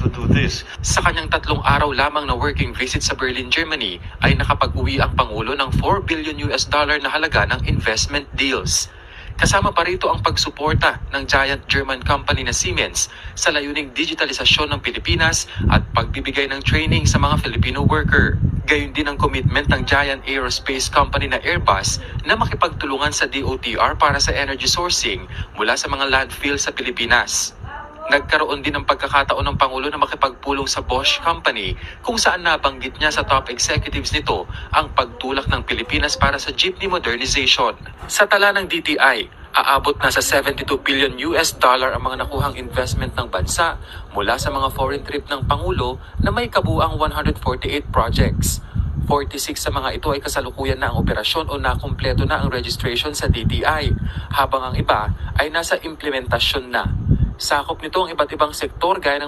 to do this. Sa kanyang 3 araw lamang na working visit sa Berlin, Germany, ay nakapag-uwi ang Pangulo ng $4 billion na halaga ng investment deals. Kasama pa rito ang pagsuporta ng giant German company na Siemens sa layuning digitalisasyon ng Pilipinas at pagbibigay ng training sa mga Filipino worker. Gayon din ang commitment ng giant aerospace company na Airbus na makipagtulungan sa DOTR para sa energy sourcing mula sa mga landfill sa Pilipinas. Nagkaroon din ng pagkakataon ng Pangulo na makipagpulong sa Bosch Company kung saan nabanggit niya sa top executives nito ang pagtulak ng Pilipinas para sa jeepney modernization. Sa tala ng DTI, aabot na sa $72 billion ang mga nakuhang investment ng bansa mula sa mga foreign trip ng Pangulo na may kabuang 148 projects. 46 sa mga ito ay kasalukuyan na ang operasyon o nakumpleto na ang registration sa DTI, habang ang iba ay nasa implementasyon na. Sakop nito ang iba't ibang sektor gaya ng